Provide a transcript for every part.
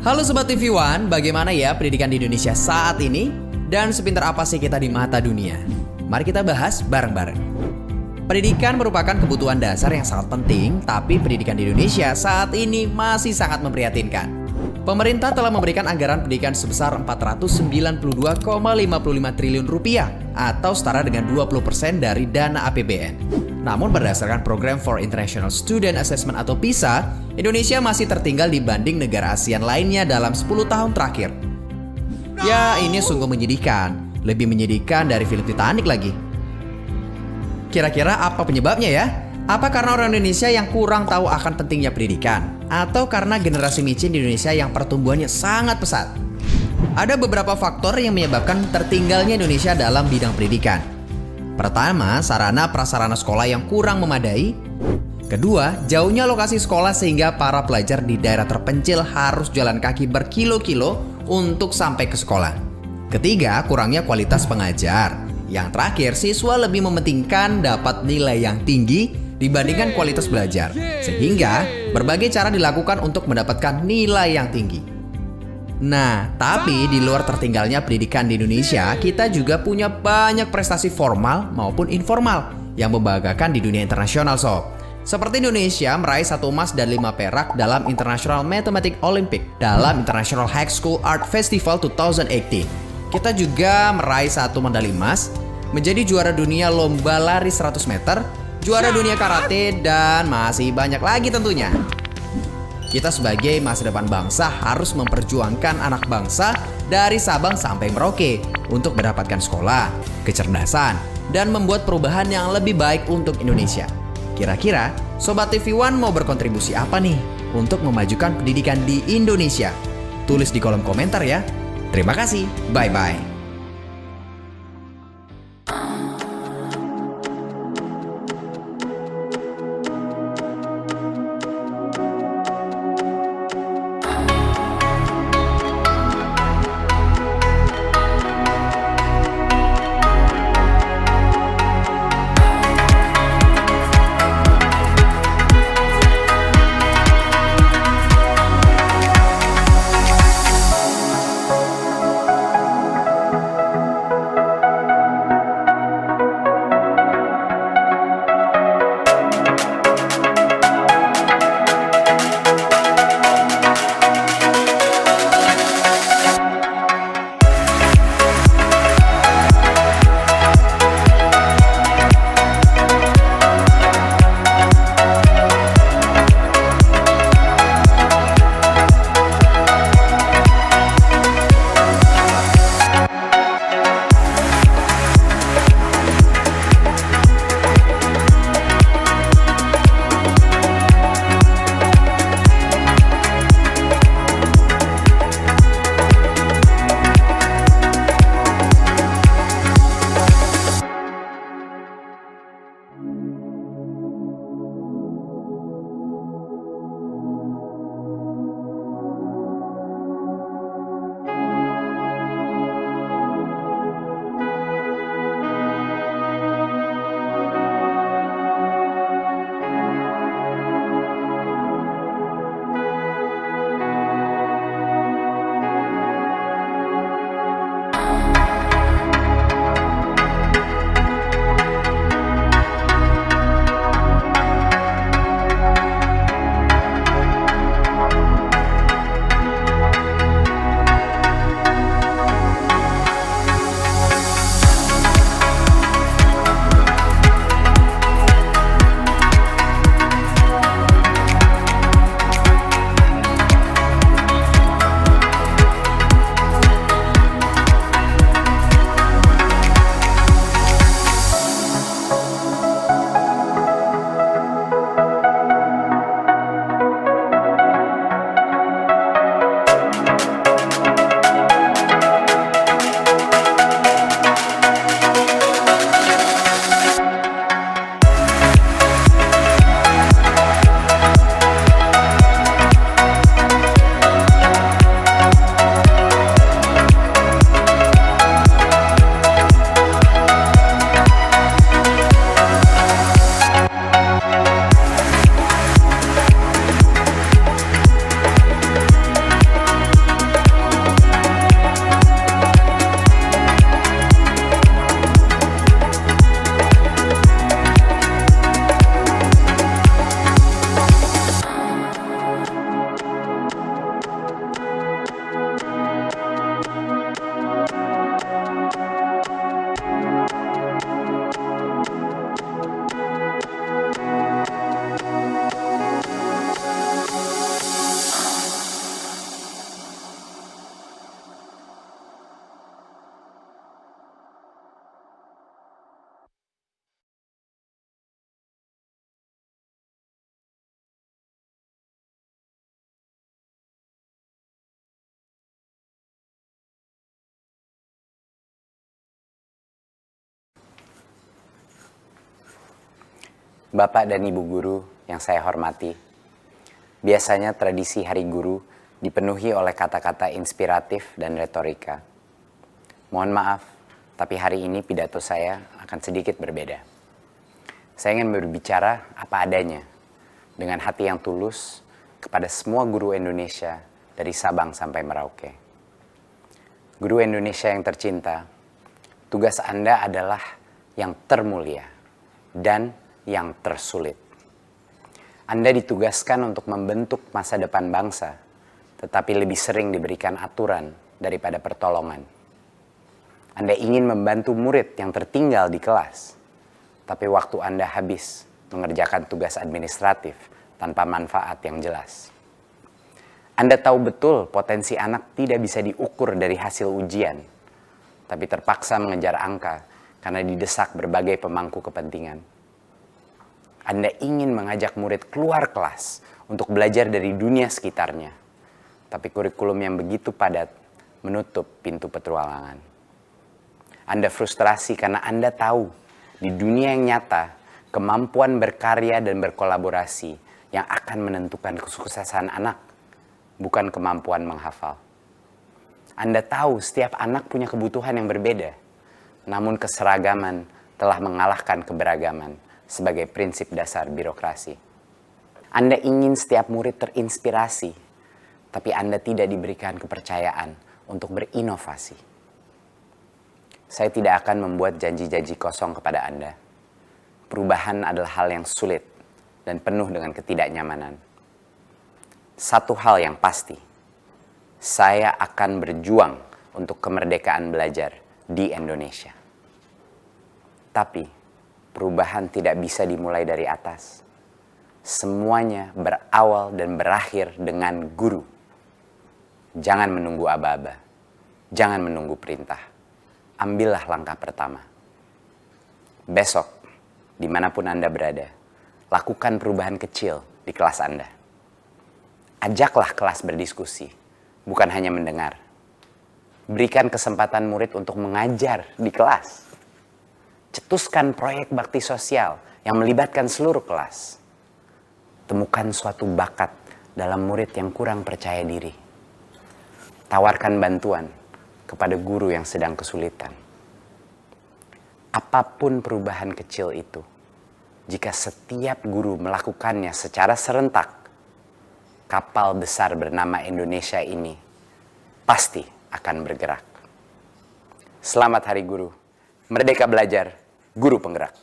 Halo Sobat TV One, bagaimana ya pendidikan di Indonesia saat ini? Dan sepintar apa sih kita di mata dunia? Mari kita bahas bareng-bareng. Pendidikan merupakan kebutuhan dasar yang sangat penting, tapi pendidikan di Indonesia saat ini masih sangat memprihatinkan. Pemerintah telah memberikan anggaran pendidikan sebesar 492,55 triliun rupiah atau setara dengan 20% dari dana APBN. Namun berdasarkan Program for International Student Assessment atau PISA, Indonesia masih tertinggal dibanding negara ASEAN lainnya dalam 10 tahun terakhir. Ya, ini sungguh menyedihkan. Lebih menyedihkan dari film Titanic lagi. Kira-kira apa penyebabnya ya? Apa karena orang Indonesia yang kurang tahu akan pentingnya pendidikan? Atau karena generasi micin di Indonesia yang pertumbuhannya sangat pesat? Ada beberapa faktor yang menyebabkan tertinggalnya Indonesia dalam bidang pendidikan. Pertama, sarana prasarana sekolah yang kurang memadai. Kedua, jauhnya lokasi sekolah sehingga para pelajar di daerah terpencil harus jalan kaki berkilo-kilo untuk sampai ke sekolah. Ketiga, kurangnya kualitas pengajar. Yang terakhir, siswa lebih mementingkan dapat nilai yang tinggi dibandingkan kualitas belajar. Sehingga berbagai cara dilakukan untuk mendapatkan nilai yang tinggi. Nah, tapi di luar tertinggalnya pendidikan di Indonesia, kita juga punya banyak prestasi formal maupun informal yang membanggakan di dunia internasional sob. Seperti Indonesia meraih 1 emas dan 5 perak dalam International Mathematics Olympic dalam International High School Art Festival 2018. Kita juga meraih 1 medali emas, menjadi juara dunia lomba lari 100 meter, juara dunia karate, dan masih banyak lagi tentunya. Kita sebagai masa depan bangsa harus memperjuangkan anak bangsa dari Sabang sampai Merauke untuk mendapatkan sekolah, kecerdasan, dan membuat perubahan yang lebih baik untuk Indonesia. Kira-kira Sobat TV One mau berkontribusi apa nih untuk memajukan pendidikan di Indonesia? Tulis di kolom komentar ya. Terima kasih, bye-bye. Bapak dan Ibu guru yang saya hormati, biasanya tradisi Hari Guru dipenuhi oleh kata-kata inspiratif dan retorika. Mohon maaf, tapi hari ini pidato saya akan sedikit berbeda. Saya ingin berbicara apa adanya, dengan hati yang tulus kepada semua guru Indonesia dari Sabang sampai Merauke. Guru Indonesia yang tercinta, tugas Anda adalah yang termulia dan yang tersulit. Anda ditugaskan untuk membentuk masa depan bangsa, tetapi lebih sering diberikan aturan daripada pertolongan. Anda ingin membantu murid yang tertinggal di kelas, tapi waktu Anda habis mengerjakan tugas administratif tanpa manfaat yang jelas. Anda tahu betul potensi anak tidak bisa diukur dari hasil ujian, tapi terpaksa mengejar angka karena didesak berbagai pemangku kepentingan. Anda ingin mengajak murid keluar kelas untuk belajar dari dunia sekitarnya, tapi kurikulum yang begitu padat menutup pintu petualangan. Anda frustrasi karena Anda tahu di dunia yang nyata, kemampuan berkarya dan berkolaborasi yang akan menentukan kesuksesan anak, bukan kemampuan menghafal. Anda tahu setiap anak punya kebutuhan yang berbeda, namun keseragaman telah mengalahkan keberagaman sebagai prinsip dasar birokrasi. Anda ingin setiap murid terinspirasi, tapi Anda tidak diberikan kepercayaan untuk berinovasi. Saya tidak akan membuat janji-janji kosong kepada Anda. Perubahan adalah hal yang sulit dan penuh dengan ketidaknyamanan. Satu hal yang pasti, saya akan berjuang untuk kemerdekaan belajar di Indonesia. Tapi perubahan tidak bisa dimulai dari atas. Semuanya berawal dan berakhir dengan guru. Jangan menunggu aba-aba. Jangan menunggu perintah. Ambillah langkah pertama. Besok, dimanapun Anda berada, lakukan perubahan kecil di kelas Anda. Ajaklah kelas berdiskusi, bukan hanya mendengar. Berikan kesempatan murid untuk mengajar di kelas. Cetuskan proyek bakti sosial yang melibatkan seluruh kelas. Temukan suatu bakat dalam murid yang kurang percaya diri. Tawarkan bantuan kepada guru yang sedang kesulitan. Apapun perubahan kecil itu, jika setiap guru melakukannya secara serentak, kapal besar bernama Indonesia ini pasti akan bergerak. Selamat Hari Guru. Merdeka belajar. Guru penggerak.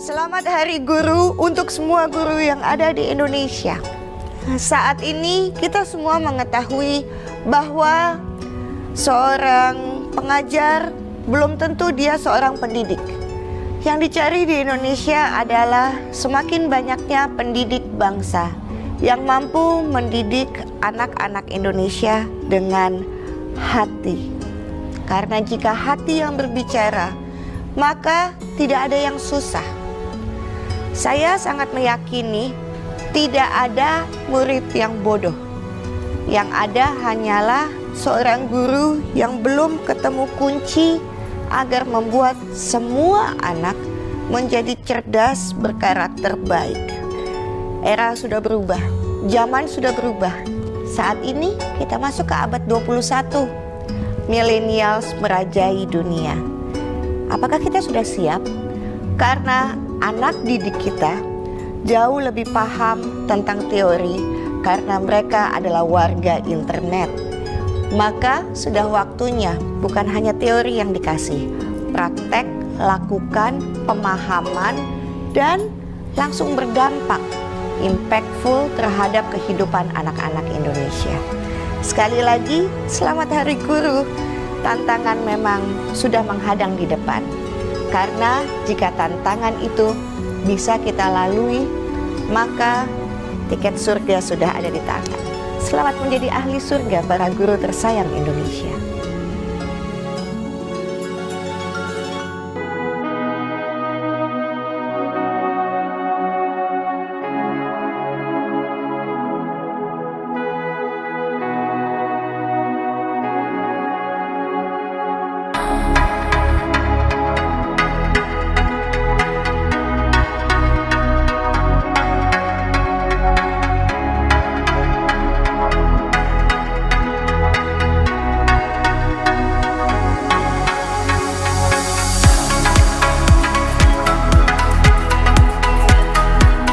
Selamat Hari Guru untuk semua guru yang ada di Indonesia. Saat ini kita semua mengetahui bahwa seorang pengajar belum tentu dia seorang pendidik. Yang dicari di Indonesia adalah semakin banyaknya pendidik bangsa yang mampu mendidik anak-anak Indonesia dengan hati. Karena jika hati yang berbicara, maka tidak ada yang susah. Saya sangat meyakini tidak ada murid yang bodoh. Yang ada hanyalah seorang guru yang belum ketemu kunci agar membuat semua anak menjadi cerdas, berkarakter baik. Era sudah berubah, zaman sudah berubah. Saat ini kita masuk ke abad 21. Millennials merajai dunia. Apakah kita sudah siap? Karena anak didik kita jauh lebih paham tentang teori karena mereka adalah warga internet. Maka sudah waktunya bukan hanya teori yang dikasih, praktek, lakukan, pemahaman, dan langsung berdampak, impactful terhadap kehidupan anak-anak Indonesia. Sekali lagi, selamat Hari Guru. Tantangan memang sudah menghadang di depan. Karena jika tantangan itu bisa kita lalui, maka tiket surga sudah ada di tangan. Selamat menjadi ahli surga para guru tersayang Indonesia.